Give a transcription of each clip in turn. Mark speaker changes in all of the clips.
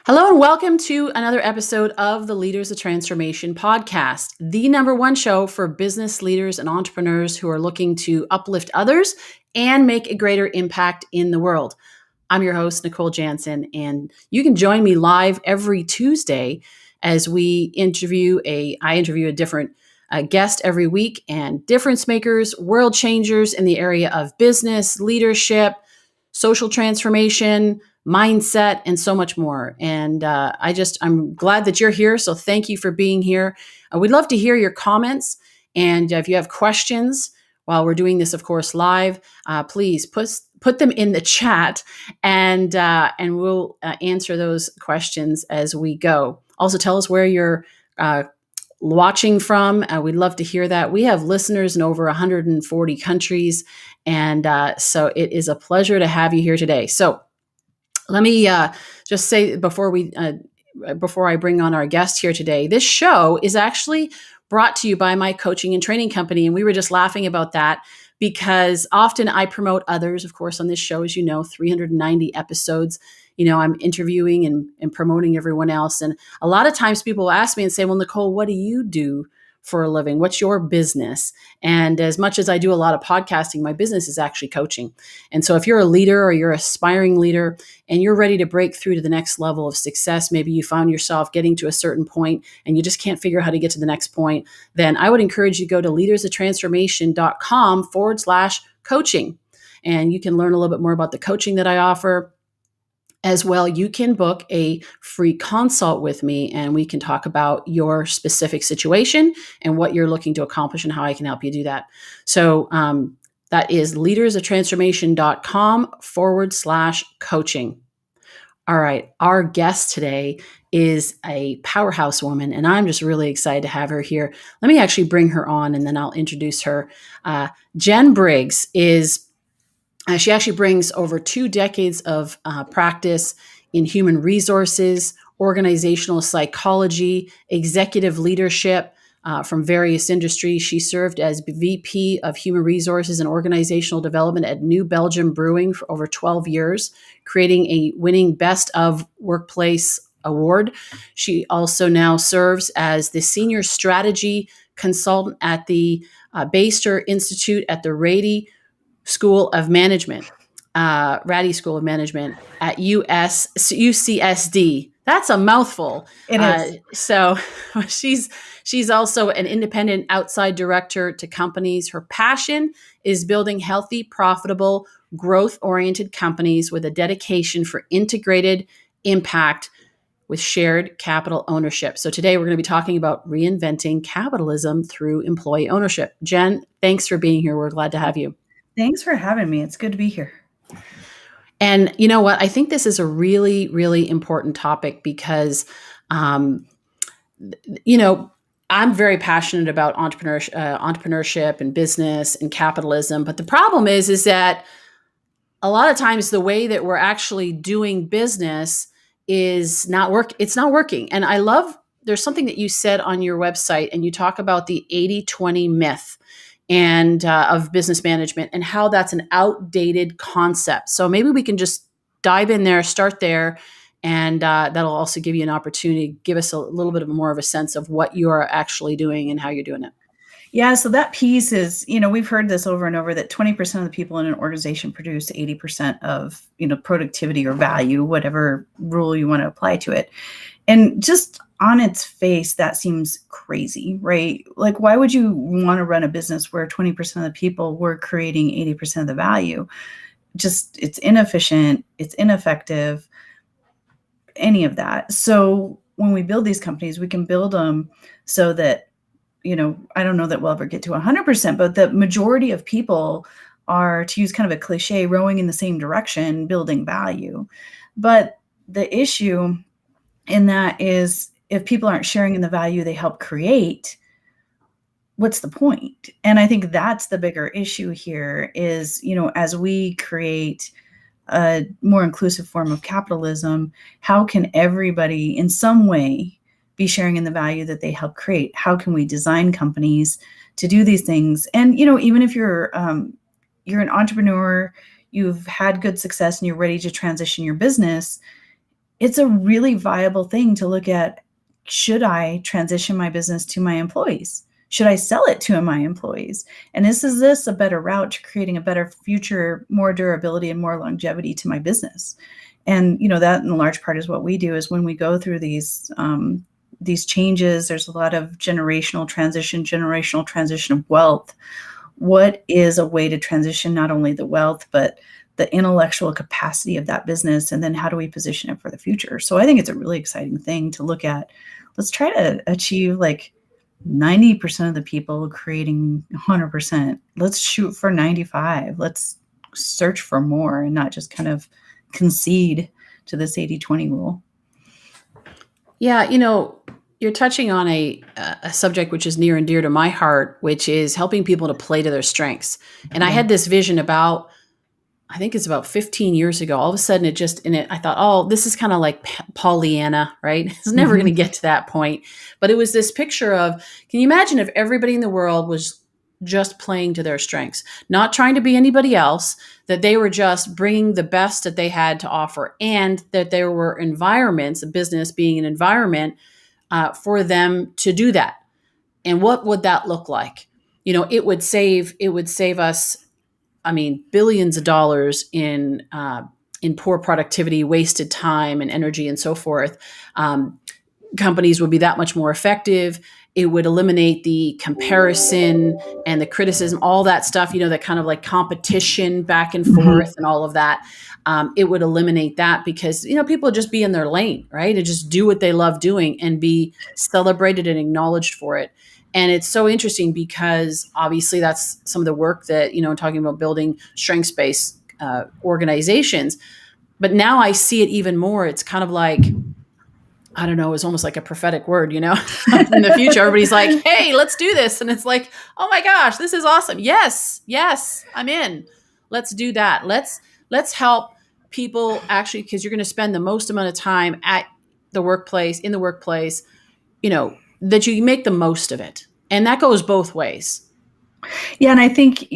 Speaker 1: Hello and welcome to another episode of the Leaders of Transformation podcast, the number one show for business leaders and entrepreneurs who are looking to uplift others and make a greater impact in the world. I'm your host, Nicole Jansen, and you can join me live every Tuesday as I interview a different guest every week and difference makers, world changers in the area of business, leadership, social transformation, mindset, and so much more. And I'm glad that you're here. So thank you for being here. We'd love to hear your comments. And if you have questions while we're doing this, of course, live, please put them in the chat, and we'll answer those questions as we go. Also, tell us where you're watching from. We'd love to hear that. We have listeners in over 140 countries, and so it is a pleasure to have you here today. So let me just say before I bring on our guest here today, this show is actually brought to you by my coaching and training company. And we were just laughing about that because often I promote others, of course, on this show, as you know, 390 episodes. I'm interviewing and promoting everyone else. And a lot of times people will ask me and say, well, Nicole, what do you do for a living? What's your business? And as much as I do a lot of podcasting, my business is actually coaching. And so if you're a leader or you're an aspiring leader and you're ready to break through to the next level of success, maybe you found yourself getting to a certain point and you just can't figure out how to get to the next point, then I would encourage you to go to leadersoftransformation.com/coaching. And you can learn a little bit more about the coaching that I offer. As well, you can book a free consult with me and we can talk about your specific situation and what you're looking to accomplish and how I can help you do that. So that is leadersoftransformation.com/coaching. All right. Our guest today is a powerhouse woman, and I'm just really excited to have her here. Let me actually bring her on and then I'll introduce her. Jen Briggs she actually brings over 2 decades of practice in human resources, organizational psychology, executive leadership from various industries. She served as VP of Human Resources and Organizational Development at New Belgium Brewing for over 12 years, creating a winning Best of Workplace award. She also now serves as the Senior Strategy Consultant at the Beyster Institute at the Rady School of Management, Rady School of Management at UCSD. That's a mouthful.
Speaker 2: It is.
Speaker 1: So she's also an independent outside director to companies. Her passion is building healthy, profitable, growth-oriented companies with a dedication for integrated impact with shared capital ownership. So today we're going to be talking about reinventing capitalism through employee ownership. Jen, thanks for being here. We're glad to have you.
Speaker 2: Thanks for having me. It's good to be here.
Speaker 1: And you know what? I think this is a really, really important topic because, I'm very passionate about entrepreneurship and business and capitalism. But the problem is that a lot of times the way that we're actually doing business is it's not working. And there's something that you said on your website, and you talk about the 80-20 myth and of business management and how that's an outdated concept. So maybe we can just dive in there, start there, and that'll also give you an opportunity to give us a little bit more of a sense of what you're actually doing and how you're doing it.
Speaker 2: Yeah, so that piece is, we've heard this over and over that 20% of the people in an organization produce 80% of, productivity or value, whatever rule you want to apply to it. And just on its face, that seems crazy, right? Like, why would you want to run a business where 20% of the people were creating 80% of the value? Just, it's inefficient, it's ineffective, any of that. So when we build these companies, we can build them so that, I don't know that we'll ever get to 100%, but the majority of people are, to use kind of a cliche, rowing in the same direction, building value. But the issue in that is, if people aren't sharing in the value they help create, what's the point? And I think that's the bigger issue here is, as we create a more inclusive form of capitalism, how can everybody in some way be sharing in the value that they help create? How can we design companies to do these things? And, even if you're an entrepreneur, you've had good success and you're ready to transition your business, it's a really viable thing to look at. Should I transition my business to my employees? Should I sell it to my employees? And is this a better route to creating a better future, more durability and more longevity to my business? And, that in large part is what we do, is when we go through these changes, there's a lot of generational transition of wealth. What is a way to transition not only the wealth, but the intellectual capacity of that business? And then how do we position it for the future? So I think it's a really exciting thing to look at. Let's try to achieve like 90% of the people creating 100%. Let's shoot for 95. Let's search for more and not just kind of concede to this 80-20 rule.
Speaker 1: Yeah, you're touching on a subject which is near and dear to my heart, which is helping people to play to their strengths. And I had this vision I think it's about 15 years ago. All of a sudden I thought, oh, this is kind of like Pollyanna, right? It's never going to get to that point. But it was this picture of, can you imagine if everybody in the world was just playing to their strengths, not trying to be anybody else, that they were just bringing the best that they had to offer, and that there were environments, a business being an environment for them to do that. And what would that look like? It would save us, billions of dollars in poor productivity, wasted time and energy and so forth. Companies would be that much more effective. It would eliminate the comparison and the criticism, all that stuff, that kind of like competition back and forth and all of that. It would eliminate that because, people would just be in their lane, right? And just do what they love doing and be celebrated and acknowledged for it. And it's so interesting because obviously that's some of the work that, talking about building strengths-based organizations. But now I see it even more. It's kind of like, I don't know, it's almost like a prophetic word, in the future, everybody's like, hey, let's do this. And it's like, oh my gosh, this is awesome. Yes, I'm in. Let's do that. Let's help people actually, because you're going to spend the most amount of time in the workplace, that you make the most of it. And that goes both ways.
Speaker 2: Yeah. And I think,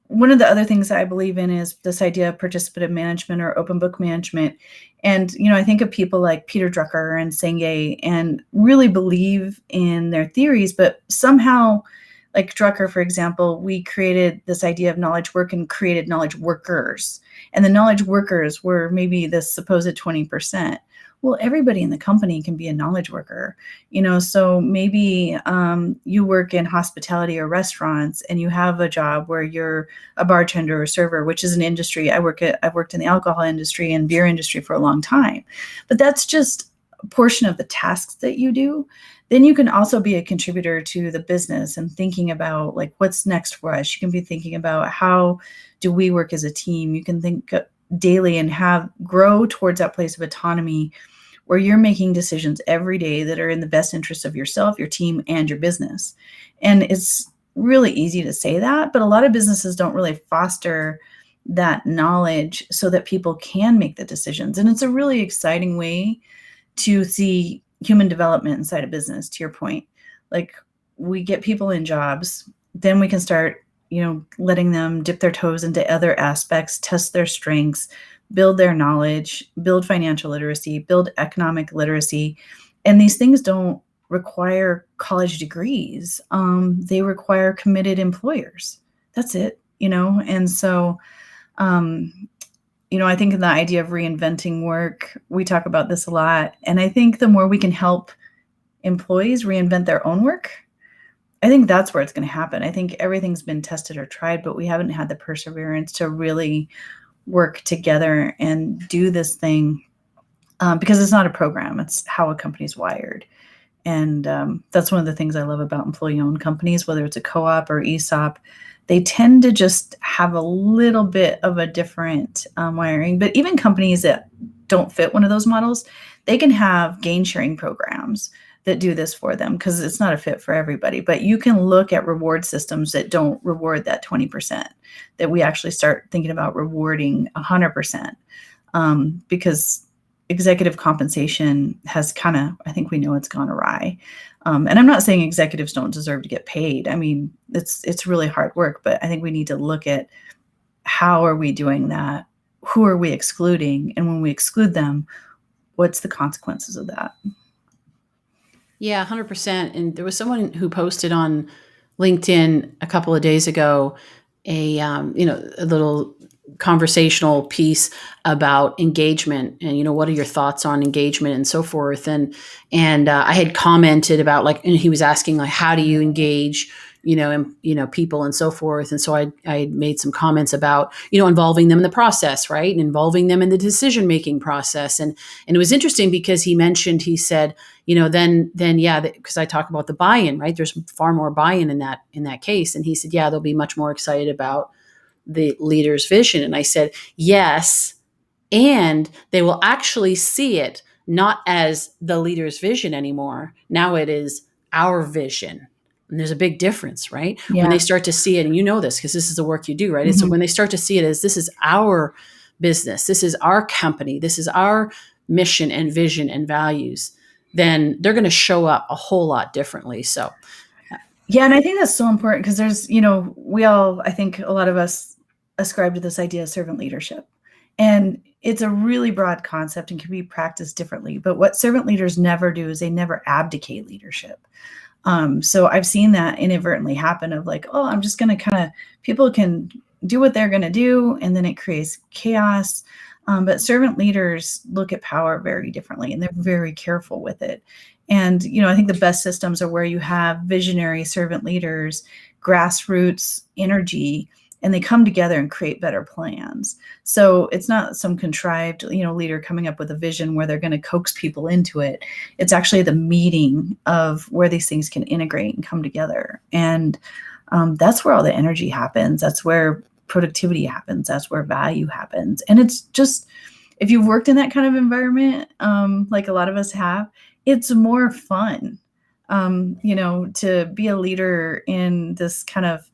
Speaker 2: one of the other things I believe in is this idea of participative management or open book management. And, I think of people like Peter Drucker and Senge and really believe in their theories, but somehow, like Drucker, for example, we created this idea of knowledge work and created knowledge workers. And the knowledge workers were maybe the supposed 20%. Well, everybody in the company can be a knowledge worker, so maybe you work in hospitality or restaurants and you have a job where you're a bartender or server, which is an industry. I've worked in the alcohol industry and beer industry for a long time, but that's just a portion of the tasks that you do. Then you can also be a contributor to the business and thinking about like, what's next for us? You can be thinking about how do we work as a team? You can think daily and grow towards that place of autonomy where you're making decisions every day that are in the best interest of yourself, your team, and your business. And it's really easy to say that, but a lot of businesses don't really foster that knowledge so that people can make the decisions. And it's a really exciting way to see human development inside a business, to your point. Like, we get people in jobs, then we can start, letting them dip their toes into other aspects, test their strengths, build their knowledge, build financial literacy, build economic literacy. And these things don't require college degrees. They require committed employers. That's it, And so, I think in the idea of reinventing work, we talk about this a lot. And I think the more we can help employees reinvent their own work, I think that's where it's going to happen. I think everything's been tested or tried, but we haven't had the perseverance to really work together and do this thing because it's not a program. It's how a company's wired. And that's one of the things I love about employee-owned companies, whether it's a co-op or ESOP. They tend to just have a little bit of a different wiring. But even companies that don't fit one of those models, they can have gain sharing programs that do this for them because it's not a fit for everybody. But you can look at reward systems that don't reward that 20%, that we actually start thinking about rewarding 100%, because executive compensation has kind of, I think we know it's gone awry. And I'm not saying executives don't deserve to get paid. I mean, it's really hard work, but I think we need to look at how are we doing that? Who are we excluding? And when we exclude them, what's the consequences of that?
Speaker 1: Yeah, 100%. And there was someone who posted on LinkedIn a couple of days ago a little conversational piece about engagement and what are your thoughts on engagement and so forth. And I had commented about, like, and he was asking, like, how do you engage people and so forth. And so I made some comments about involving them in the process, right, and involving them in the decision making process. And it was interesting because he said, then yeah, because I talk about the buy-in, right? There's far more buy-in in that case. And he said, yeah, they'll be much more excited about the leader's vision. And I said, yes, and they will actually see it not as the leader's vision anymore. Now it is our vision. And there's a big difference, right? When they
Speaker 2: Yeah.
Speaker 1: start to see it, and this because this is the work you do, right? It's
Speaker 2: Mhm.
Speaker 1: when they start to see it as, this is our business, this is our company, this is our mission and vision and values, then they're going to show up a whole lot differently. So
Speaker 2: Yeah, and I think that's so important because there's, I think a lot of us ascribe to this idea of servant leadership. And it's a really broad concept and can be practiced differently. But what servant leaders never do is they never abdicate leadership. So I've seen that inadvertently happen of like, oh, I'm just going to people can do what they're going to do, and then it creates chaos. But servant leaders look at power very differently, and they're very careful with it. And, I think the best systems are where you have visionary servant leaders, grassroots energy, and they come together and create better plans. So it's not some contrived, leader coming up with a vision where they're going to coax people into it. It's actually the meeting of where these things can integrate and come together. And that's where all the energy happens. That's where productivity happens. That's where value happens. And it's just, if you've worked in that kind of environment, like a lot of us have, it's more fun, to be a leader in this kind of,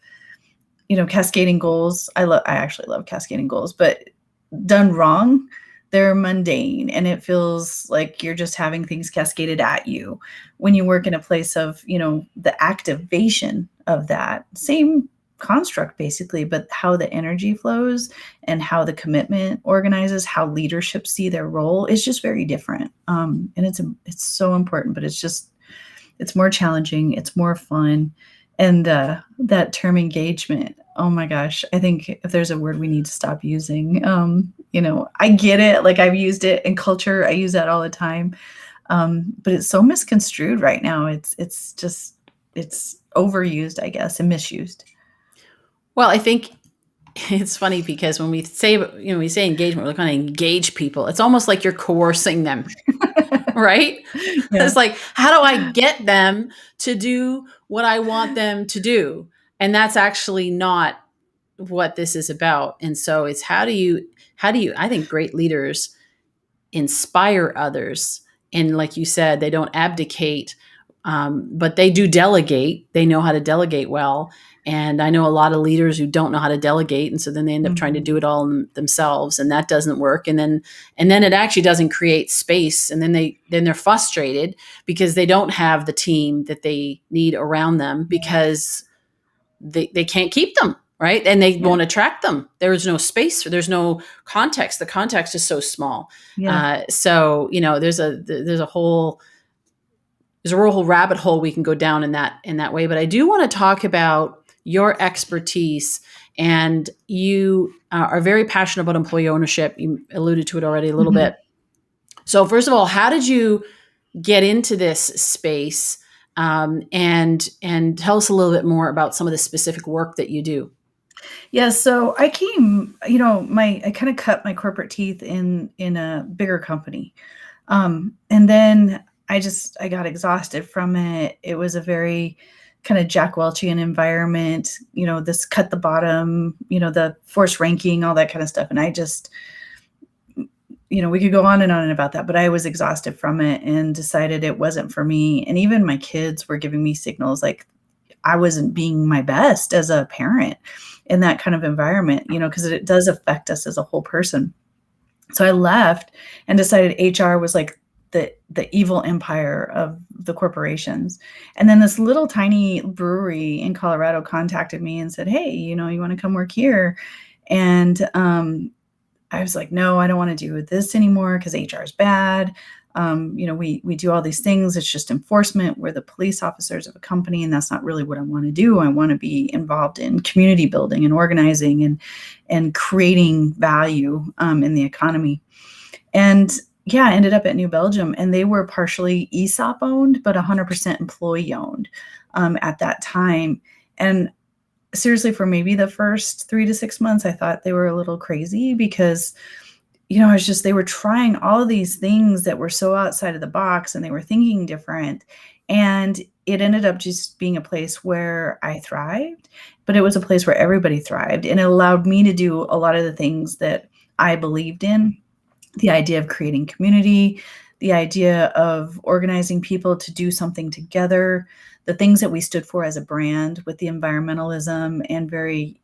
Speaker 2: cascading goals. I actually love cascading goals, but done wrong, they're mundane, and it feels like you're just having things cascaded at you. When you work in a place of, the activation of that same construct basically, but how the energy flows and how the commitment organizes, how leadership see their role is just very different. And it's so important, but it's more challenging, it's more fun. And that term engagement, oh my gosh, I think if there's a word we need to stop using, I get it. Like, I've used it in culture. I use that all the time. But it's so misconstrued right now. It's overused, I guess, and misused.
Speaker 1: well, I think it's funny because when we say engagement, we're going to engage people. It's almost like you're coercing them, right?
Speaker 2: Yeah.
Speaker 1: It's like, how do I get them to do what I want them to do? And that's actually not what this is about. And so it's how do you, I think great leaders inspire others. And like you said, they don't abdicate, but they do delegate. They know how to delegate well. And I know a lot of leaders who don't know how to delegate, and so then they end up trying to do it all themselves, and that doesn't work. And then it actually doesn't create space. And then they're frustrated because they don't have the team that they need around them because they can't keep them, right? And they won't attract them. There is no space. There's no context. The context is so small.
Speaker 2: Yeah.
Speaker 1: So there's a whole rabbit hole we can go down in that way. But I do want to talk about your expertise, and you are very passionate about employee ownership. You alluded to it already a little bit. So first of all, how did you get into this space? And tell us a little bit more about some of the specific work that you do.
Speaker 2: Yeah, so I came, I kind of cut my corporate teeth in a bigger company. And then I got exhausted from it. It was a very kind of Jack Welchian environment, this cut the bottom, the force ranking, all that kind of stuff. And I just, we could go on and on about that, but I was exhausted from it and decided it wasn't for me. And even my kids were giving me signals like I wasn't being my best as a parent in that kind of environment, because it does affect us as a whole person. So I left and decided HR was like the evil empire of the corporations. And then this little tiny brewery in Colorado contacted me and said, hey, you want to come work here? And I was like, no, I don't want to do this anymore because HR is bad. We do all these things. It's just enforcement. We're the police officers of a company, and that's not really what I want to do. I want to be involved in community building and organizing and creating value in the economy. And yeah, I ended up at New Belgium, and they were partially ESOP owned, but 100% employee owned at that time. And seriously, for maybe the first 3 to 6 months, I thought they were a little crazy because, they were trying all of these things that were so outside of the box, and they were thinking different. And it ended up just being a place where I thrived, but it was a place where everybody thrived. And it allowed me to do a lot of the things that I believed in. The idea of creating community, the idea of organizing people to do something together, the things that we stood for as a brand with the environmentalism and very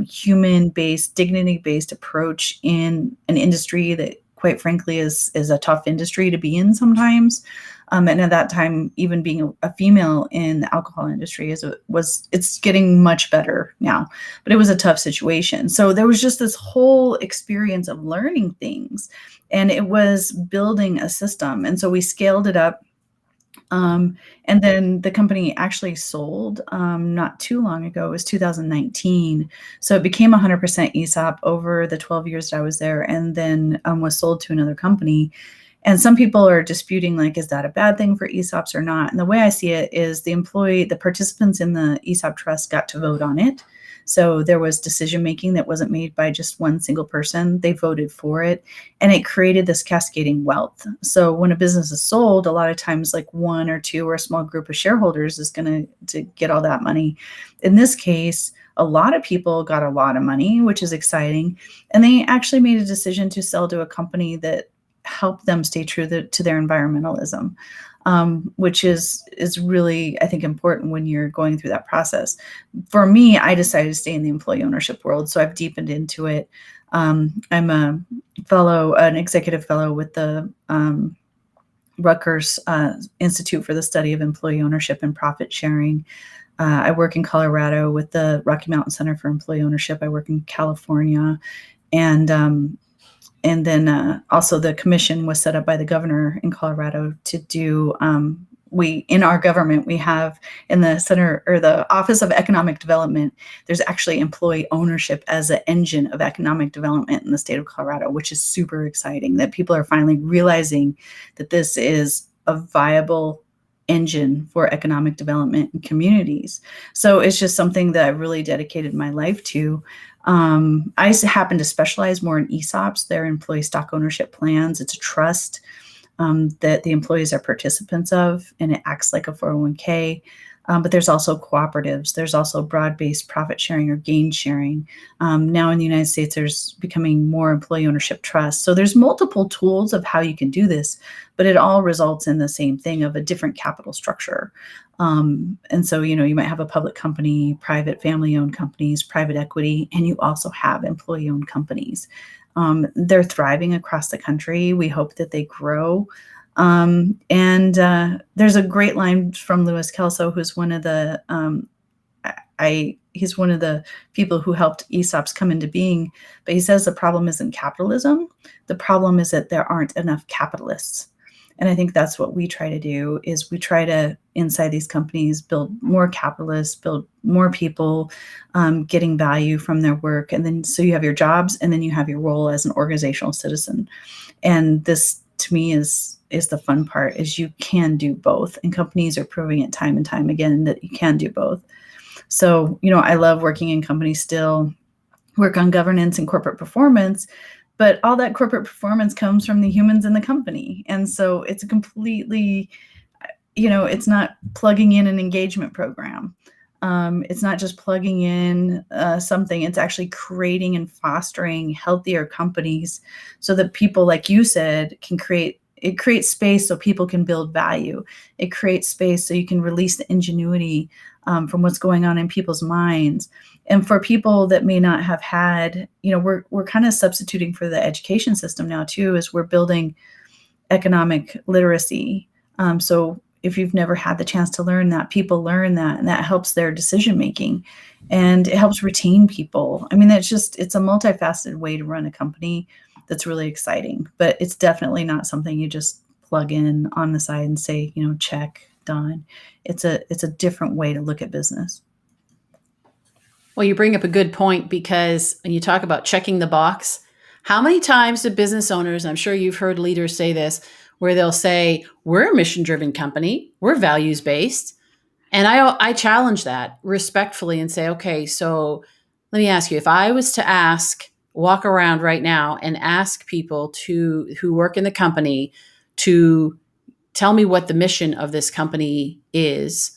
Speaker 2: human-based, dignity-based approach in an industry that, quite frankly, is a tough industry to be in sometimes. And at that time, even being a female in the alcohol industry it's getting much better now, but it was a tough situation. So there was just this whole experience of learning things, and it was building a system. And so we scaled it up. And then the company actually sold not too long ago. It was 2019. So it became 100% ESOP over the 12 years that I was there, and then was sold to another company. And some people are disputing, like, is that a bad thing for ESOPs or not? And the way I see it is the participants in the ESOP trust got to vote on it. So there was decision making that wasn't made by just one single person. They voted for it, and it created this cascading wealth. So when a business is sold, a lot of times like one or two or a small group of shareholders is going to get all that money. In this case, a lot of people got a lot of money, which is exciting. And they actually made a decision to sell to a company that help them stay true to their environmentalism, which is really, I think, important when you're going through that process. For me, I decided to stay in the employee ownership world, so I've deepened into it. I'm an executive fellow with the Rutgers Institute for the Study of Employee Ownership and Profit Sharing. I work in Colorado with the Rocky Mountain Center for Employee Ownership. I work in California, and then also the commission was set up by the governor in Colorado to do, in our government, we have in the center or the Office of Economic Development, there's actually employee ownership as an engine of economic development in the state of Colorado, which is super exciting that people are finally realizing that this is a viable engine for economic development in communities. So it's just something that I really dedicated my life to. I happen to specialize more in ESOPs. They're employee stock ownership plans. It's a trust that the employees are participants of, and it acts like a 401k. But there's also cooperatives. There's also broad-based profit sharing or gain sharing. Now in the United States, there's becoming more employee ownership trusts. So there's multiple tools of how you can do this, but it all results in the same thing of a different capital structure. And so, you might have a public company, private family-owned companies, private equity, and you also have employee-owned companies. They're thriving across the country. We hope that they grow. There's a great line from Louis Kelso, who's one of the he's one of the people who helped ESOPs come into being. But he says the problem isn't capitalism. The problem is that there aren't enough capitalists. And I think that's what we try to do, is we try to, inside these companies, build more capitalists, build more people getting value from their work. And then so you have your jobs, and then you have your role as an organizational citizen. And this, to me, is the fun part, is you can do both. And companies are proving it time and time again that you can do both. So, I love working in companies still, work on governance and corporate performance, but all that corporate performance comes from the humans in the company. And so it's a completely, it's not plugging in an engagement program. It's not just plugging in something. It's actually creating and fostering healthier companies so that people, like you said, it creates space so people can build value. It creates space so you can release the ingenuity from what's going on in people's minds. And for people that may not have had, we're kind of substituting for the education system now too, as we're building economic literacy. So if you've never had the chance to learn that, people learn that, and that helps their decision making, and it helps retain people. I mean, it's a multifaceted way to run a company that's really exciting. But it's definitely not something you just plug in on the side and say, check, done. It's a different way to look at business.
Speaker 1: Well, you bring up a good point, because when you talk about checking the box, how many times do business owners, I'm sure you've heard leaders say this, where they'll say, we're a mission driven company, we're values based. And I challenge that respectfully and say, okay, so let me ask you, if I was to walk around right now and ask people who work in the company to tell me what the mission of this company is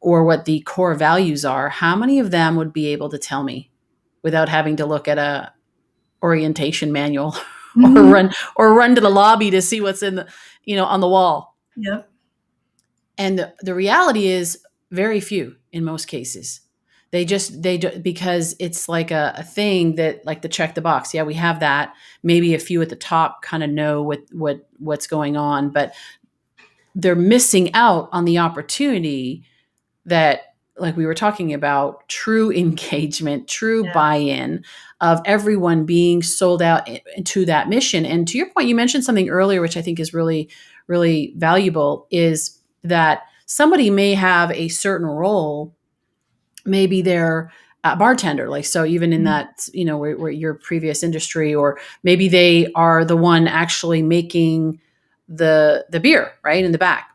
Speaker 1: or what the core values are, how many of them would be able to tell me without having to look at a orientation manual
Speaker 2: Mm-hmm.
Speaker 1: or run to the lobby to see what's in on the wall?
Speaker 2: Yep.
Speaker 1: And the reality is very few in most cases. Because it's like a thing that, like, the check the box. Yeah, we have that. Maybe a few at the top kind of know what's going on, but they're missing out on the opportunity that, like we were talking about, true engagement, true
Speaker 2: Yeah.
Speaker 1: buy-in of everyone being sold out to that mission. And to your point, you mentioned something earlier, which I think is really, really valuable, is that somebody may have a certain role. Maybe they're a bartender, like, so even in that, where your previous industry, or maybe they are the one actually making the beer right in the back.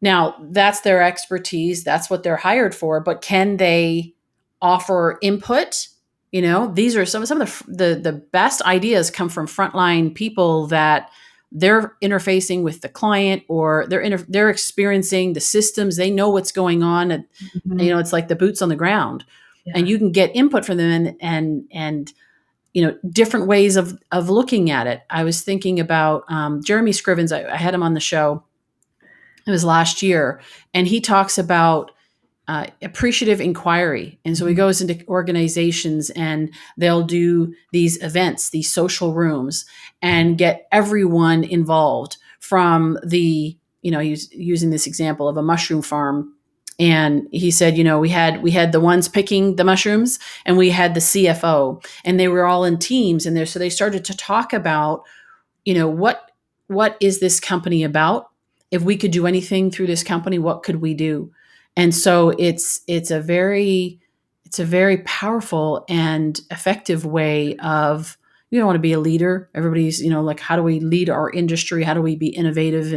Speaker 1: Now, that's their expertise. That's what they're hired for. But can they offer input? These are some of the best ideas come from frontline people that they're interfacing with the client, or they're experiencing the systems. They know what's going on. And,
Speaker 2: Mm-hmm.
Speaker 1: it's like the boots on the ground, and
Speaker 2: Yeah.
Speaker 1: you can get input from them and different ways of looking at it. I was thinking about Jeremy Scrivens. I had him on the show. It was last year, and he talks about appreciative inquiry. And so he
Speaker 2: Mm-hmm.
Speaker 1: goes into organizations, and they'll do these events, these social rooms, and get everyone involved, from he's using this example of a mushroom farm. And he said, we had the ones picking the mushrooms, and we had the CFO, and they were all in teams. And so they started to talk about, what is this company about? If we could do anything through this company, what could we do? And so it's a very powerful and effective way of, want to be a leader. Everybody's, like, how do we lead our industry? How do we be innovative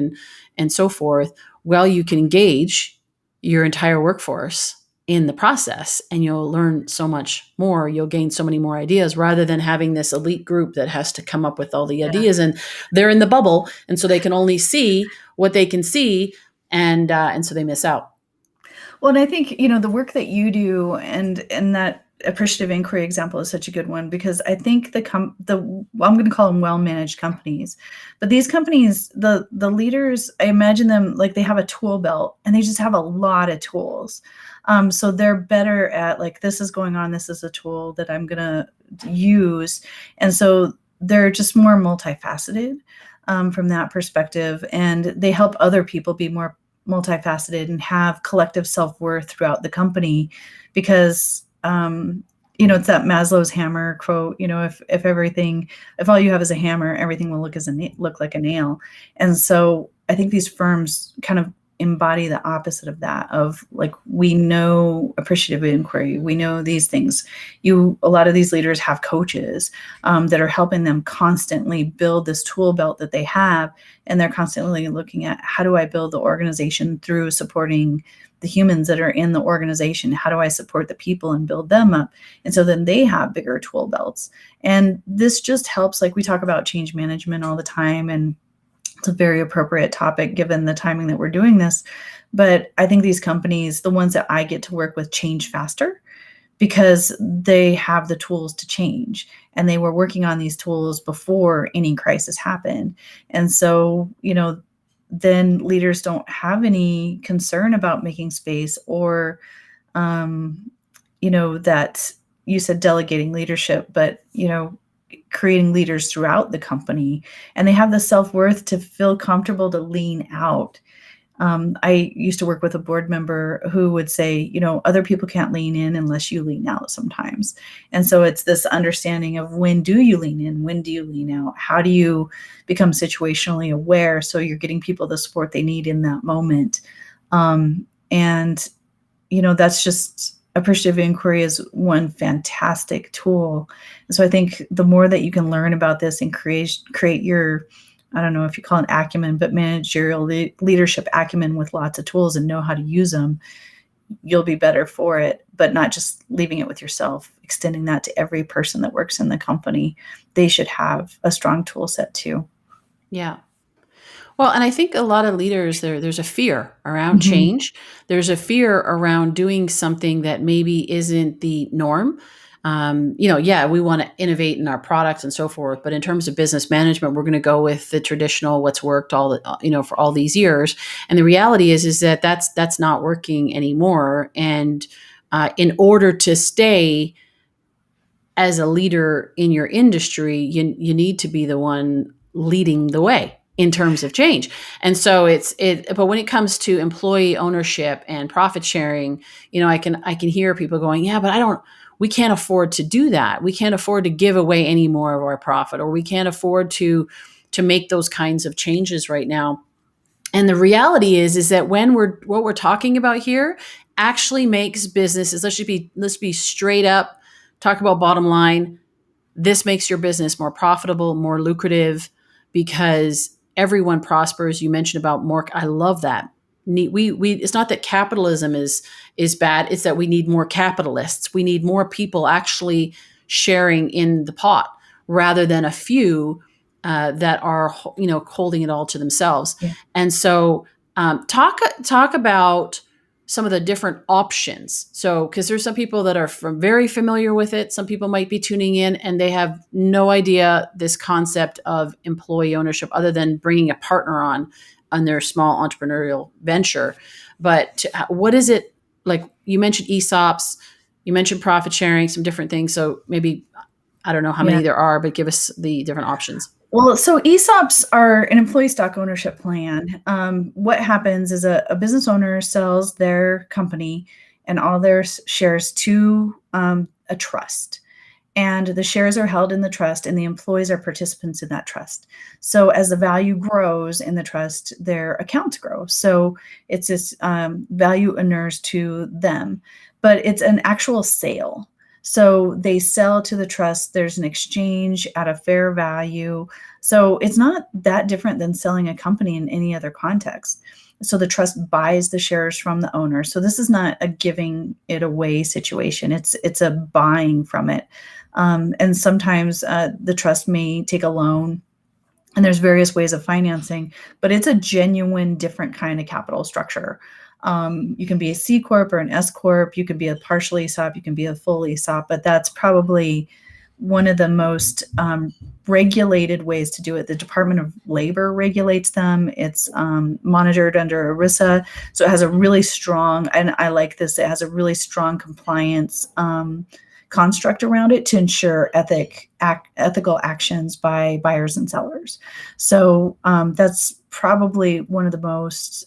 Speaker 1: and so forth? Well, you can engage your entire workforce in the process, and you'll learn so much more. You'll gain so many more ideas, rather than having this elite group that has to come up with all the
Speaker 2: Yeah.
Speaker 1: ideas, and they're in the bubble, and so they can only see what they can see, and so they miss out.
Speaker 2: Well, and I think, the work that you do, and that appreciative inquiry example is such a good one, because I think I'm going to call them well-managed companies, but these companies, the leaders, I imagine them like they have a tool belt, and they just have a lot of tools. So they're better at, like, this is going on, this is a tool that I'm going to use. And so they're just more multifaceted from that perspective. And they help other people be more multifaceted and have collective self-worth throughout the company, because it's that Maslow's hammer quote. If all you have is a hammer, everything will look like a nail. And so I think these firms kind of embody the opposite of that, of, like, we know appreciative inquiry, we know these things. A lot of these leaders have coaches that are helping them constantly build this tool belt that they have, and they're constantly looking at, how do I build the organization through supporting the humans that are in the organization? How do I support the people and build them up? And so then they have bigger tool belts. And this just helps, like, we talk about change management all the time, and it's a very appropriate topic given the timing that we're doing this. But I think these companies, the ones that I get to work with, change faster because they have the tools to change, and they were working on these tools before any crisis happened. And so, then leaders don't have any concern about making space, or, that you said delegating leadership, but, creating leaders throughout the company, and they have the self-worth to feel comfortable to lean out. I used to work with a board member who would say, other people can't lean in unless you lean out sometimes. And so it's this understanding of, when do you lean in? When do you lean out? How do you become situationally aware so you're getting people the support they need in that moment? And that's just, appreciative inquiry is one fantastic tool. And so I think the more that you can learn about this and create your, I don't know if you call it acumen, but managerial leadership acumen with lots of tools and know how to use them, you'll be better for it. But not just leaving it with yourself, extending that to every person that works in the company. They should have a strong tool set too.
Speaker 1: Yeah. Well, and I think a lot of leaders, there's a fear around
Speaker 2: Mm-hmm.
Speaker 1: change. There's a fear around doing something that maybe isn't the norm. Yeah, we want to innovate in our products and so forth, but in terms of business management, we're going to go with the traditional, what's worked for all these years. And the reality is that that's not working anymore. And in order to stay as a leader in your industry, you need to be the one leading the way in terms of change. And so but when it comes to employee ownership and profit sharing, I can hear people going, yeah, but we can't afford to do that. We can't afford to give away any more of our profit, or we can't afford to make those kinds of changes right now. And the reality is that what we're talking about here actually makes businesses, let's be straight up, talk about bottom line. This makes your business more profitable, more lucrative, because everyone prospers. You mentioned about more. I love that. It's not that capitalism is bad. It's that we need more capitalists. We need more people actually sharing in the pot, rather than a few that are holding it all to themselves.
Speaker 2: Yeah.
Speaker 1: And so talk about some of the different options. So, because there's some people that are very familiar with it. Some people might be tuning in and they have no idea this concept of employee ownership, other than bringing a partner on their small entrepreneurial venture. But what is it like? You mentioned ESOPs, you mentioned profit sharing, some different things. So maybe, I don't know how many there are, but give us the different options.
Speaker 2: Well, so ESOPs are an employee stock ownership plan. What happens is a business owner sells their company and all their shares to a trust. And the shares are held in the trust, and the employees are participants in that trust. So as the value grows in the trust, their accounts grow. So it's this value inures to them, but it's an actual sale. So they sell to the trust. There's an exchange at a fair value. So it's not that different than selling a company in any other context. So the trust buys the shares from the owner. So this is not a giving it away situation. It's a buying from it. And sometimes the trust may take a loan, and there's various ways of financing, but it's a genuine different kind of capital structure. You can be a C Corp or an S Corp. You can be a partial ESOP. You can be a full ESOP, but that's probably one of the most regulated ways to do it. The Department of Labor regulates them. It's monitored under ERISA. So it has a really strong, and I like this, it has a really strong compliance construct around it to ensure ethical actions by buyers and sellers. So that's probably one of the most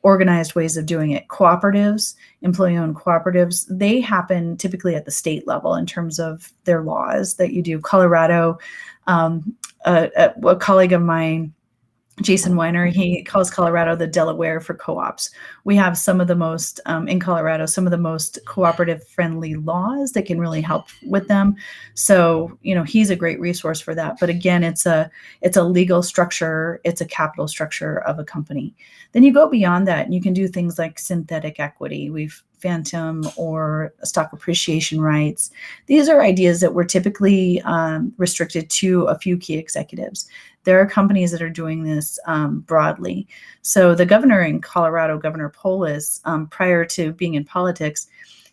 Speaker 2: organized ways of doing it. Cooperatives, employee-owned cooperatives, they happen typically at the state level in terms of their laws that you do. Colorado, a colleague of mine, Jason Weiner, he calls Colorado the Delaware for co-ops. We have some of the most, in Colorado, some of the most cooperative friendly laws that can really help with them. So, he's a great resource for that. But again, it's a legal structure. It's a capital structure of a company. Then you go beyond that and you can do things like synthetic equity. We've phantom or stock appreciation rights. These are ideas that were typically restricted to a few key executives. There are companies that are doing this broadly. So the governor in Colorado, Governor Polis, prior to being in politics,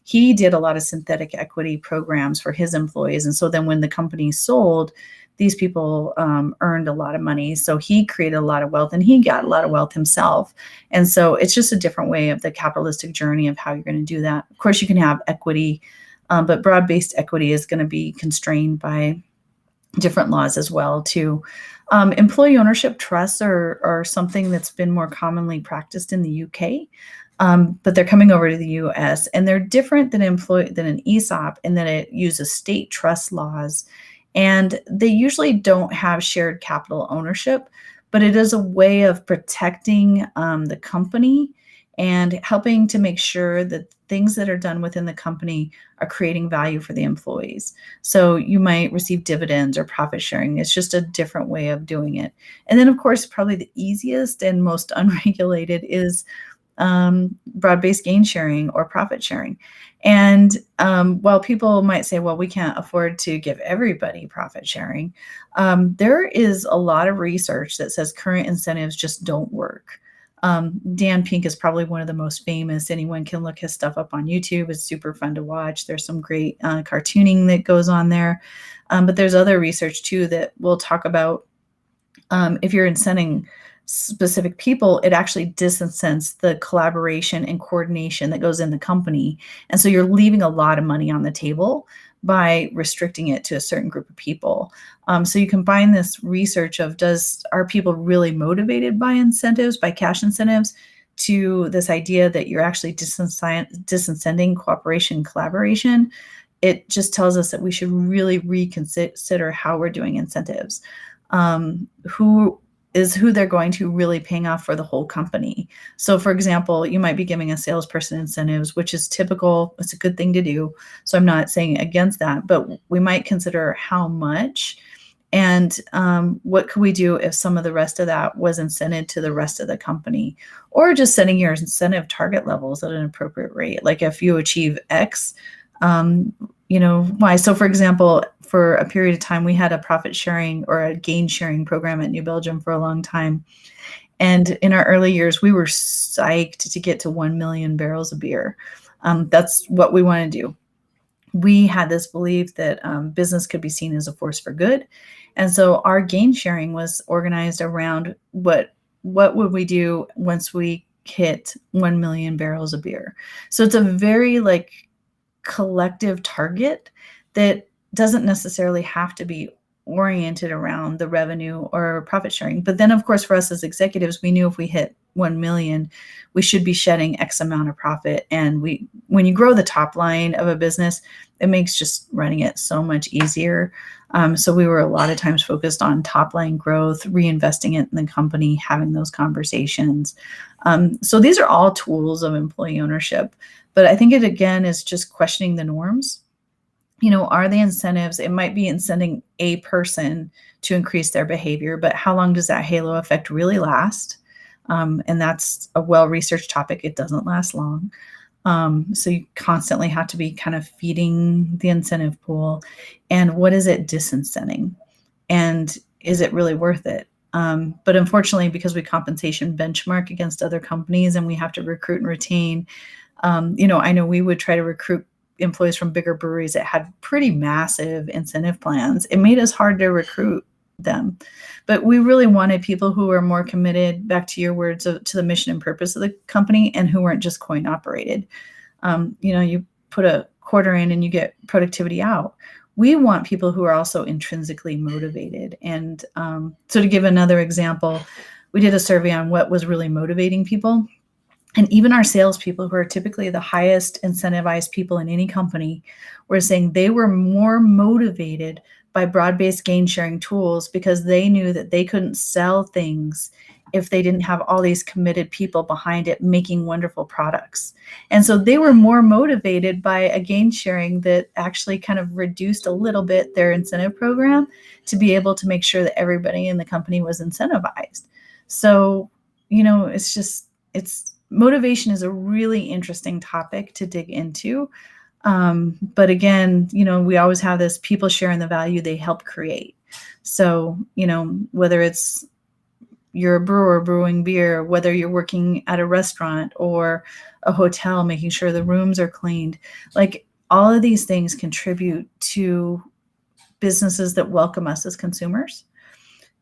Speaker 2: he did a lot of synthetic equity programs for his employees. And so then when the company sold, these people earned a lot of money. So he created a lot of wealth, and he got a lot of wealth himself. And so it's just a different way of the capitalistic journey of how you're going to do that. Of course, you can have equity, but broad-based equity is going to be constrained by different laws as well too. Employee ownership trusts are something that's been more commonly practiced in the UK, but they're coming over to the US, and they're different than an ESOP in that it uses state trust laws, and they usually don't have shared capital ownership, but it is a way of protecting the company and helping to make sure that things that are done within the company are creating value for the employees. So you might receive dividends or profit sharing. It's just a different way of doing it. And then, of course, probably the easiest and most unregulated is broad-based gain sharing or profit sharing. And while people might say, well, we can't afford to give everybody profit sharing, there is a lot of research that says current incentives just don't work. Dan Pink is probably one of the most famous. Anyone can look his stuff up on YouTube. It's super fun to watch. There's some great cartooning that goes on there. But there's other research too that will talk about if you're incenting specific people, it actually disincents the collaboration and coordination that goes in the company. And so you're leaving a lot of money on the table by restricting it to a certain group of people. So you combine this research of are people really motivated by incentives, by cash incentives, to this idea that you're actually disincenting cooperation, collaboration. It just tells us that we should really reconsider how we're doing incentives. Who they're going to really paying off for the whole company. So for example, you might be giving a salesperson incentives, which is typical. It's a good thing to do. So I'm not saying against that, but we might consider how much and what could we do if some of the rest of that was incented to the rest of the company, or just setting your incentive target levels at an appropriate rate. Like if you achieve X, why? So for example, for a period of time, we had a profit sharing or a gain sharing program at New Belgium for a long time. And in our early years, we were psyched to get to 1 million barrels of beer. That's what we want to do. We had this belief that business could be seen as a force for good. And so our gain sharing was organized around what would we do once we hit 1 million barrels of beer. So it's a very collective target that doesn't necessarily have to be oriented around the revenue or profit sharing. But then, of course, for us as executives, we knew if we hit 1 million, we should be shedding X amount of profit. And when you grow the top line of a business, it makes just running it so much easier. So we were a lot of times focused on top line growth, reinvesting it in the company, having those conversations. So these are all tools of employee ownership. But I think it, again, is just questioning the norms. Are the incentives, it might be incenting a person to increase their behavior, but how long does that halo effect really last? And that's a well-researched topic. It doesn't last long. So you constantly have to be kind of feeding the incentive pool. And what is it disincenting? And is it really worth it? But unfortunately, because we compensation benchmark against other companies and we have to recruit and retain, I know we would try to recruit employees from bigger breweries that had pretty massive incentive plans. It made us hard to recruit them. But we really wanted people who were more committed, back to your words, to the mission and purpose of the company, and who weren't just coin operated. You put a quarter in and you get productivity out. We want people who are also intrinsically motivated. And so to give another example, we did a survey on what was really motivating people. And even our salespeople, who are typically the highest incentivized people in any company, were saying they were more motivated by broad-based gain sharing tools because they knew that they couldn't sell things if they didn't have all these committed people behind it making wonderful products. And so they were more motivated by a gain sharing that actually kind of reduced a little bit their incentive program to be able to make sure that everybody in the company was incentivized. So, motivation is a really interesting topic to dig into. But again, we always have this people sharing the value they help create. So, whether it's you're a brewer brewing beer, whether you're working at a restaurant or a hotel, making sure the rooms are cleaned, all of these things contribute to businesses that welcome us as consumers.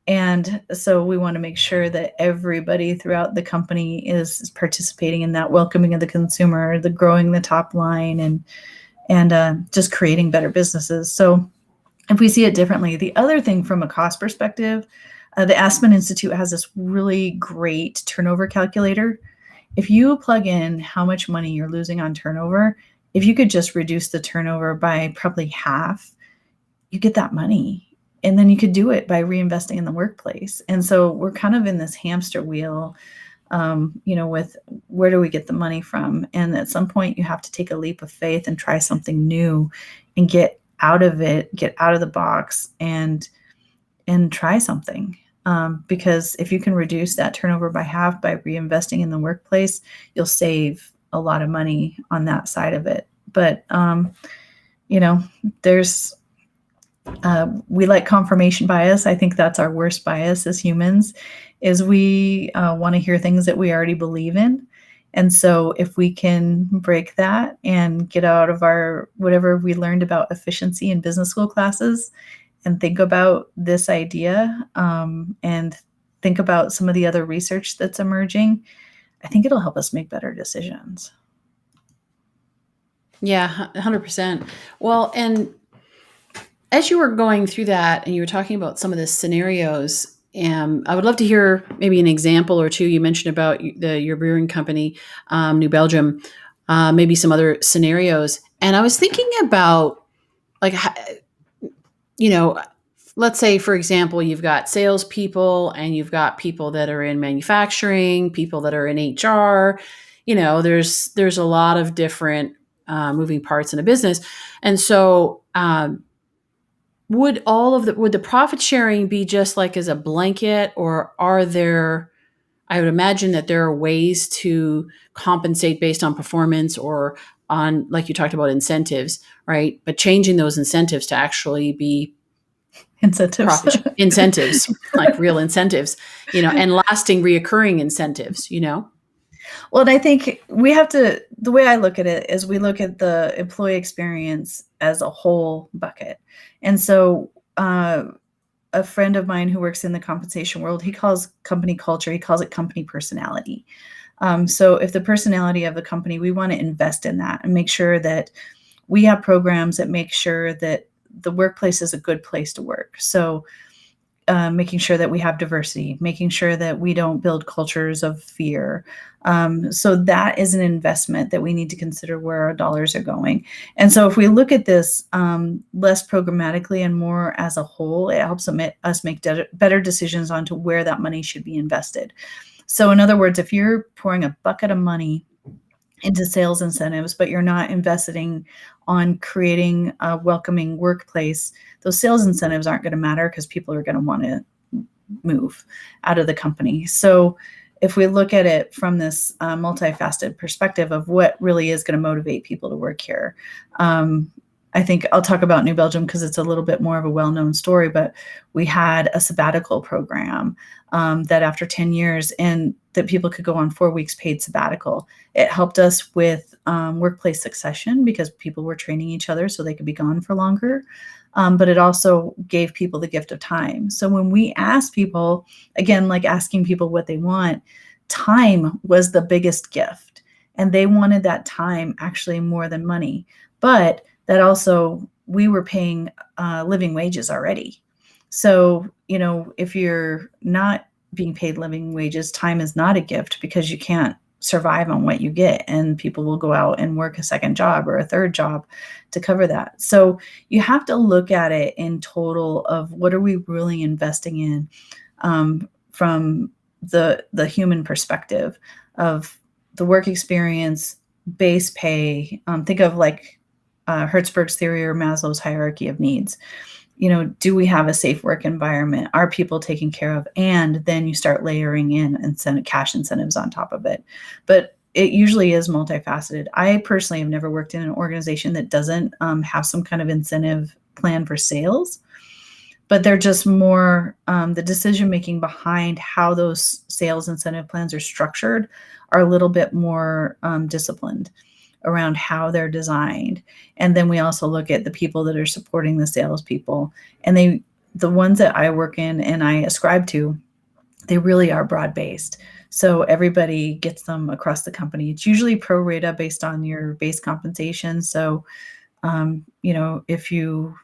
Speaker 2: And so we want to make sure that everybody throughout the company is participating in that welcoming of the consumer, the growing the top line, and just creating better businesses. So if we see it differently, the other thing from a cost perspective, The Aspen Institute has this really great turnover calculator. If you plug in how much money you're losing on turnover, if you could just reduce the turnover by probably half, you get that money. And then you could do it by reinvesting in the workplace. And so we're kind of in this hamster wheel, with where do we get the money from? And at some point you have to take a leap of faith and try something new and get out of it, get out of the box and try something. Because if you can reduce that turnover by half by reinvesting in the workplace, you'll save a lot of money on that side of it. But, there's, we like confirmation bias. I think that's our worst bias as humans, is we want to hear things that we already believe in. And so if we can break that and get out of our whatever we learned about efficiency in business school classes and think about this idea, and think about some of the other research that's emerging, I think it'll help us make better decisions.
Speaker 1: Yeah, 100%. Well, and as you were going through that and you were talking about some of the scenarios, I would love to hear maybe an example or two. You mentioned about your brewing company, New Belgium, maybe some other scenarios. And I was thinking about, like, let's say, for example, you've got salespeople and you've got people that are in manufacturing, people that are in HR. There's a lot of different moving parts in a business. And so, would the profit sharing be just like as a blanket, or are there, I would imagine that there are ways to compensate based on performance or on, like you talked about, incentives, right? But changing those incentives to actually be incentives, like real incentives, and lasting reoccurring incentives.
Speaker 2: Well, and I think the way I look at it is we look at the employee experience as a whole bucket. And so a friend of mine who works in the compensation world, he calls company culture, he calls it company personality. So if the personality of the company, we want to invest in that and make sure that we have programs that make sure that the workplace is a good place to work. So making sure that we have diversity, making sure that we don't build cultures of fear. So that is an investment that we need to consider where our dollars are going. And so if we look at this less programmatically and more as a whole, it helps us make better decisions onto where that money should be invested. So in other words, if you're pouring a bucket of money into sales incentives, but you're not investing on creating a welcoming workplace, those sales incentives aren't going to matter because people are going to want to move out of the company. So if we look at it from this multifaceted perspective of what really is going to motivate people to work here, I think I'll talk about New Belgium because it's a little bit more of a well-known story, but we had a sabbatical program that after 10 years and that people could go on 4 weeks paid sabbatical. It helped us with workplace succession because people were training each other so they could be gone for longer. But it also gave people the gift of time. So when we asked people, again, like asking people what they want, time was the biggest gift. And they wanted that time actually more than money. But that also, we were paying living wages already. So, if you're not being paid living wages, time is not a gift because you can't survive on what you get. And people will go out and work a second job or a third job to cover that. So you have to look at it in total of what are we really investing in from the human perspective of the work experience, base pay. Think of like Hertzberg's theory or Maslow's hierarchy of needs. Do we have a safe work environment? Are people taken care of? And then you start layering in cash incentives on top of it. But it usually is multifaceted. I personally have never worked in an organization that doesn't have some kind of incentive plan for sales, but they're just more the decision-making behind how those sales incentive plans are structured are a little bit more disciplined around how they're designed. And then we also look at the people that are supporting the salespeople. And the ones that I work in and I ascribe to, they really are broad-based. So everybody gets them across the company. It's usually pro rata based on your base compensation. So, if you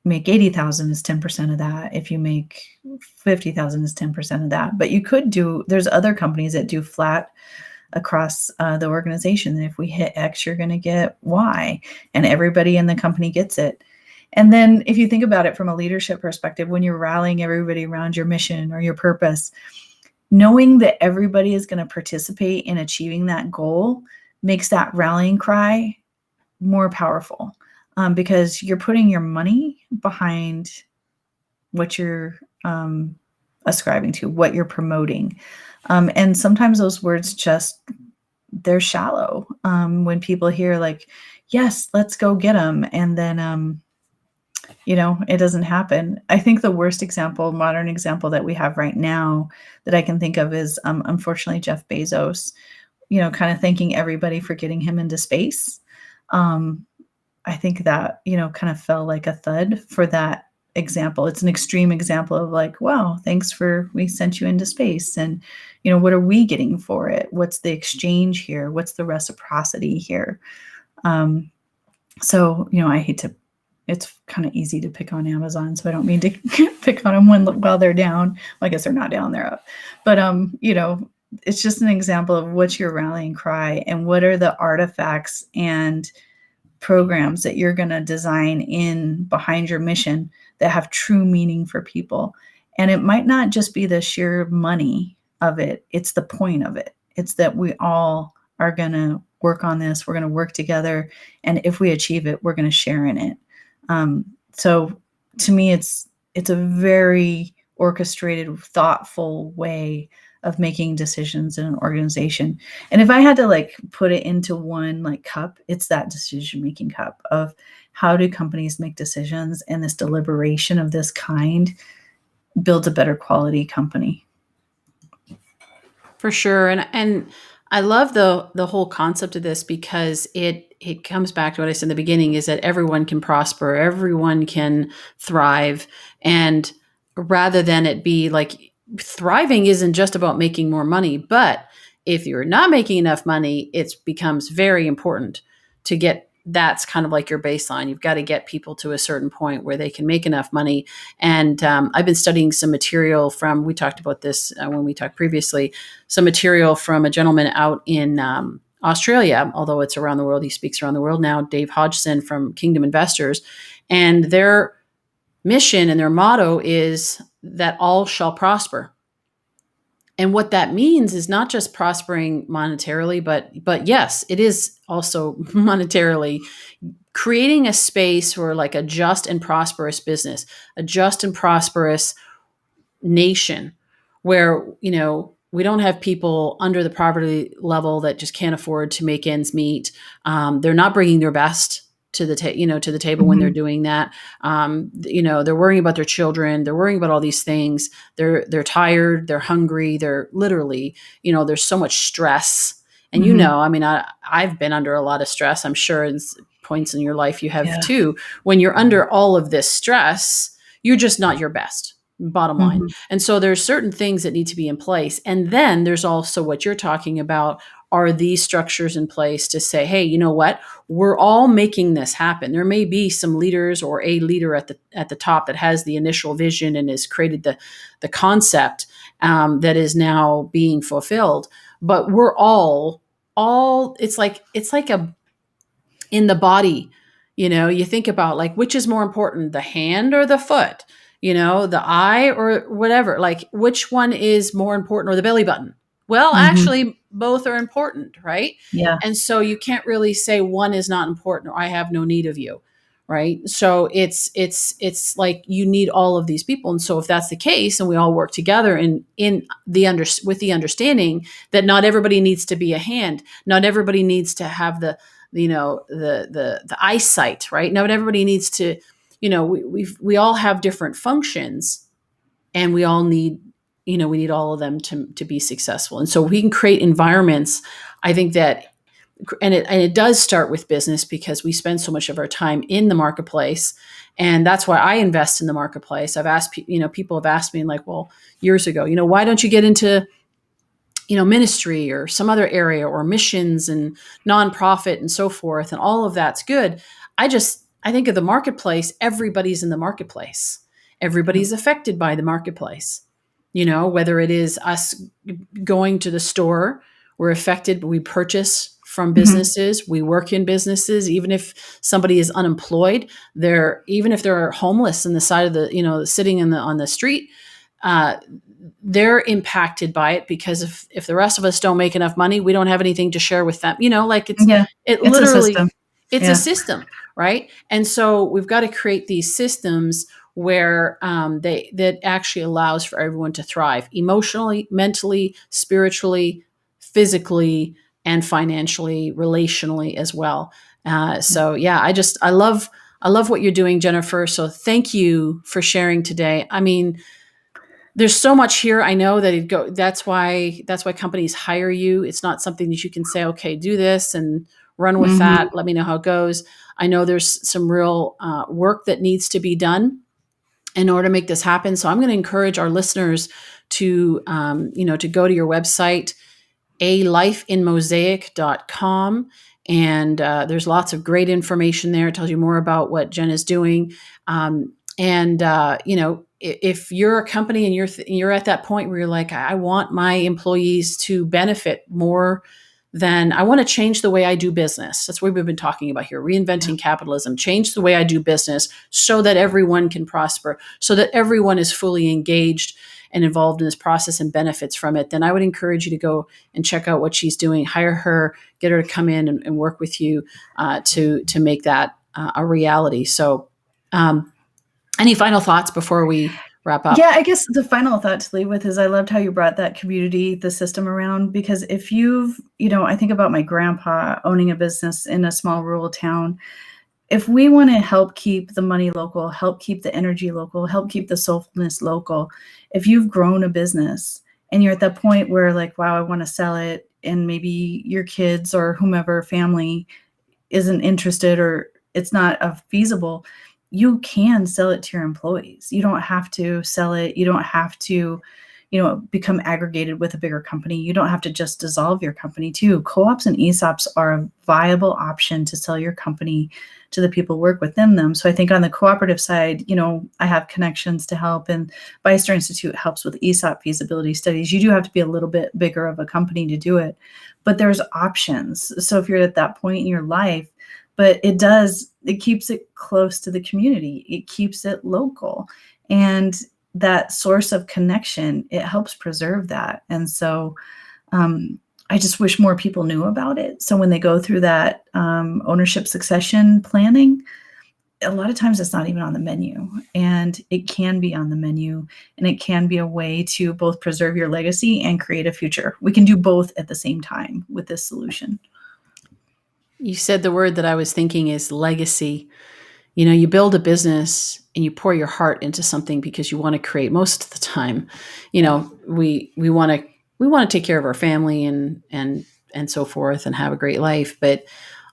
Speaker 2: make 80,000 is 10% of that. If you make 50,000 is 10% of that. But you could do, there's other companies that do flat across the organization. And if we hit X, you're going to get Y, and everybody in the company gets it. And then if you think about it from a leadership perspective, when you're rallying everybody around your mission or your purpose, knowing that everybody is going to participate in achieving that goal makes that rallying cry more powerful, because you're putting your money behind what you're ascribing to, what you're promoting. And sometimes those words just, they're shallow. When people hear like, yes, let's go get them. And then, it doesn't happen. I think the worst example, modern example that we have right now that I can think of is, unfortunately, Jeff Bezos, kind of thanking everybody for getting him into space. I think that, kind of fell like a thud for that example. It's an extreme example of like, wow, thanks we sent you into space. And, what are we getting for it? What's the exchange here? What's the reciprocity here? So, I hate to, it's kind of easy to pick on Amazon. So I don't mean to pick on them while they're down. Well, I guess they're not down, they're up. But, it's just an example of what's your rallying cry and what are the artifacts and programs that you're going to design in behind your mission that have true meaning for people. And it might not just be the sheer money of it. It's the point of it. It's that we all are going to work on this. We're going to work together. And if we achieve it, we're going to share in it. So to me, it's a very orchestrated, thoughtful way of making decisions in an organization. And if I had to put it into one cup, it's that decision-making cup of how do companies make decisions, and this deliberation of this kind builds a better quality company.
Speaker 1: For sure. And I love the whole concept of this, because it comes back to what I said in the beginning, is that everyone can prosper, everyone can thrive. And rather than it be like, thriving isn't just about making more money, but if you're not making enough money, it becomes very important to get, that's kind of like your baseline. You've got to get people to a certain point where they can make enough money. And I've been studying some material from, we talked about this when we talked previously, some material from a gentleman out in Australia, although it's around the world. He speaks around the world now, Dave Hodgson from Kingdom Investors. And their mission and their motto is that all shall prosper. And what that means is not just prospering monetarily, but yes, it is also monetarily creating a space for like a just and prosperous business, a just and prosperous nation where, we don't have people under the poverty level that just can't afford to make ends meet. They're not bringing their best to the table when they're doing that. They're worrying about their children. They're worrying about all these things. They're tired. They're hungry. They're literally, there's so much stress. And I've been under a lot of stress. I'm sure in points in your life you have too. When you're under all of this stress, you're just not your best. Bottom line. And so there's certain things that need to be in place. And then there's also what you're talking about, are these structures in place to say, hey, you know what? We're all making this happen. There may be some leaders or a leader at the top that has the initial vision and has created the concept that is now being fulfilled. But we're all it's like a in the body, you think about like, which is more important, the hand or the foot? The eye or whatever, like which one is more important, or the belly button? Well, actually both are important, right?
Speaker 2: Yeah.
Speaker 1: And so you can't really say one is not important or I have no need of you, right? So it's like you need all of these people. And so if that's the case and we all work together with the understanding that not everybody needs to be a hand, not everybody needs to have the eyesight, right? Not everybody needs to, we all have different functions, and we all need, we need all of them to be successful. And so we can create environments. I think that, and it does start with business, because we spend so much of our time in the marketplace. And that's why I invest in the marketplace. I've asked, people have asked me like, well, years ago, why don't you get into, ministry or some other area or missions and nonprofit and so forth? And all of that's good. I I think of the marketplace, everybody's in the marketplace. Everybody's affected by the marketplace. Whether it is us going to the store, we're affected, we purchase from
Speaker 2: Mhm.
Speaker 1: businesses, we work in businesses. Even if somebody is unemployed, even if they're homeless in the side of the, sitting on the street, uh, they're impacted by it, because if the rest of us don't make enough money, we don't have anything to share with them. Like
Speaker 2: Yeah.
Speaker 1: it
Speaker 2: It's a system.
Speaker 1: literally, it's a
Speaker 2: Yeah.
Speaker 1: system, right? And so we've got to create these systems where that actually allows for everyone to thrive emotionally, mentally, spiritually, physically, and financially, relationally as well. So yeah, I love what you're doing, Jennifer. So thank you for sharing today. I mean, there's so much here. I know that that's why companies hire you. It's not something that you can say, okay, do this and run with
Speaker 2: Mhm.
Speaker 1: that. Let me know how it goes. I know there's some real work that needs to be done in order to make this happen. So I'm going to encourage our listeners to go to your website, alifeinmosaic.com. And there's lots of great information there. It tells you more about what Jen is doing. If you're a company and you're at that point where you're like, I want my employees to benefit more, then I want to change the way I do business. That's what we've been talking about here.
Speaker 2: Yeah.
Speaker 1: Reinventing capitalism, change the way I do business so that everyone can prosper, so that everyone is fully engaged and involved in this process and benefits from it. Then I would encourage you to go and check out what she's doing, hire her, get her to come in and work with you to make that a reality. So, any final thoughts before we wrap
Speaker 2: Yeah,
Speaker 1: up?
Speaker 2: I guess the final thought to leave with is I loved how you brought that community, the system around, because if I think about my grandpa owning a business in a small rural town. If we want to help keep the money local, help keep the energy local, help keep the soulfulness local, if you've grown a business and you're at that point where like, wow, I want to sell it, and maybe your kids or whomever family isn't interested or it's not feasible, you can sell it to your employees. You don't have to sell it. You don't have to, become aggregated with a bigger company. You don't have to just dissolve your company too. Co-ops and ESOPs are a viable option to sell your company to the people who work within them. So I think on the cooperative side, I have connections to help, and Beyster Institute helps with ESOP feasibility studies. You do have to be a little bit bigger of a company to do it, but there's options. So if you're at that point in your life, but it keeps it close to the community. It keeps it local. And that source of connection, it helps preserve that. And so I just wish more people knew about it. So when they go through that ownership succession planning, a lot of times it's not even on the menu, and it can be on the menu, and it can be a way to both preserve your legacy and create a future. We can do both at the same time with this solution.
Speaker 1: You said the word that I was thinking is legacy. You build a business and you pour your heart into something because you want to create. Most of the time,
Speaker 2: Yeah.
Speaker 1: we want to take care of our family and so forth and have a great life. But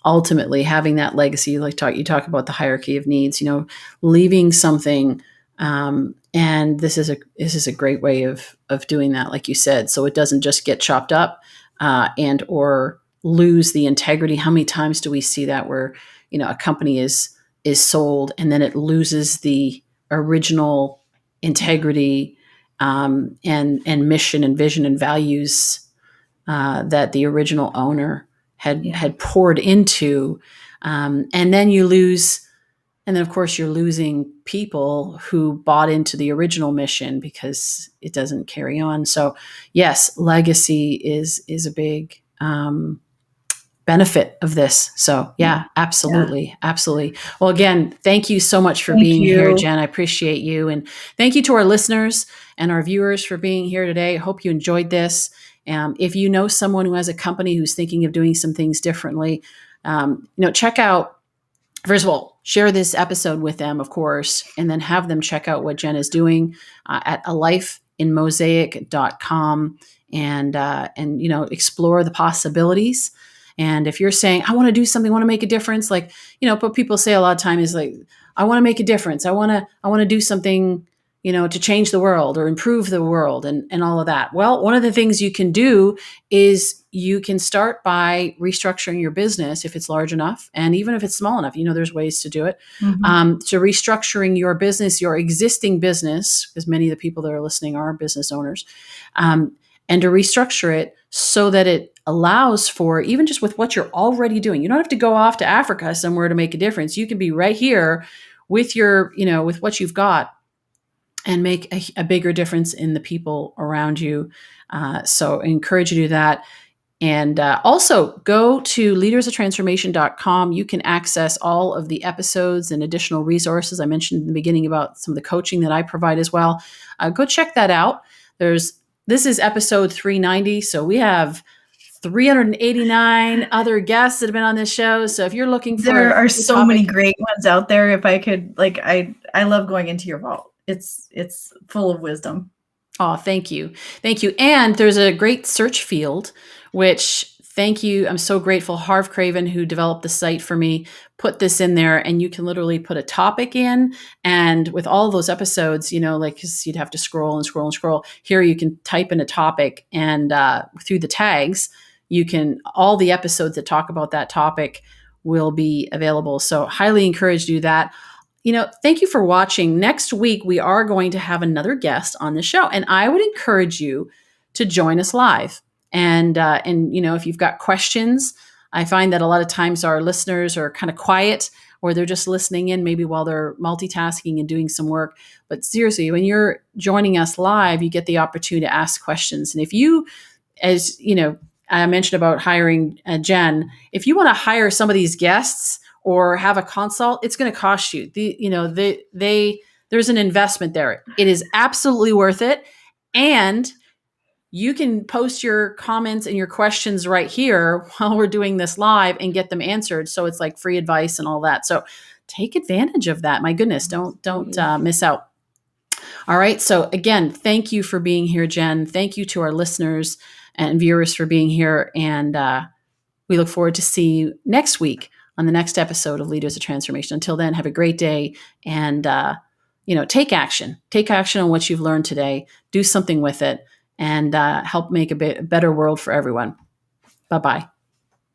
Speaker 1: ultimately, having that legacy, you talk about the hierarchy of needs. Leaving something, and this is a great way of doing that, like you said, so it doesn't just get chopped up and or lose the integrity. How many times do we see that where a company is sold and then it loses the original integrity and mission and vision and values that the original owner
Speaker 2: Yeah.
Speaker 1: had poured into, and then you lose. And then, of course, you're losing people who bought into the original mission because it doesn't carry on. So, yes, legacy is a big benefit of this. So
Speaker 2: Yeah.
Speaker 1: yeah,
Speaker 2: Yeah.
Speaker 1: absolutely. Absolutely. Well, again, thank you so much for
Speaker 2: Thank
Speaker 1: being here,
Speaker 2: you.
Speaker 1: Jen. I appreciate you. And thank you to our listeners and our viewers for being here today. I hope you enjoyed this. If you know someone who has a company who's thinking of doing some things differently, check out, first of all, share this episode with them, of course, and then have them check out what Jen is doing at alifeinmosaic.com and explore the possibilities. And if you're saying, I want to do something, I want to make a difference, what people say a lot of time is like, I want to make a difference. I want to do something, to change the world or improve the world and all of that? Well, one of the things you can do is you can start by restructuring your business if it's large enough, and even if it's small enough, there's ways to do it. So restructuring your business, your existing business, because many of the people that are listening are business owners, and to restructure it so that it allows for, even just with what you're already doing. You don't have to go off to Africa somewhere to make a difference. You can be right here with your, with what you've got, and make a bigger difference in the people around you. So I encourage you to do that. And also go to leadersoftransformation.com. You can access all of the episodes and additional resources. I mentioned in the beginning about some of the coaching that I provide as well. Go check that out. This is episode 390. So we have 389 other guests that have been on this show. So if you're looking for,
Speaker 2: there are so many great ones out there. If I could, I love going into your vault. It's full of wisdom.
Speaker 1: Oh, thank you. Thank you. And there's a great search field, which, thank you. I'm so grateful. Harv Craven, who developed the site for me, put this in there, and you can literally put a topic in. And with all those episodes, because you'd have to scroll and scroll and scroll. Here you can type in a topic, and through the tags, all the episodes that talk about that topic will be available. So highly encourage you to do that. Thank you for watching. Next week, we are going to have another guest on the show, and I would encourage you to join us live. And if you've got questions, I find that a lot of times our listeners are kind of quiet, or they're just listening in maybe while they're multitasking and doing some work. But seriously, when you're joining us live, you get the opportunity to ask questions. And if you, as I mentioned about hiring Jen, if you want to hire some of these guests or have a consult, it's going to cost you. There's an investment there. It is absolutely worth it. And you can post your comments and your questions right here while we're doing this live and get them answered. So it's like free advice and all that. So take advantage of that. My goodness, don't miss out. All right. So again, thank you for being here, Jen. Thank you to our listeners and viewers for being here. And we look forward to seeing you next week on the next episode of Leaders of Transformation. Until then, have a great day, and take action. Take action on what you've learned today. Do something with it, and help make a better world for everyone. Bye-bye.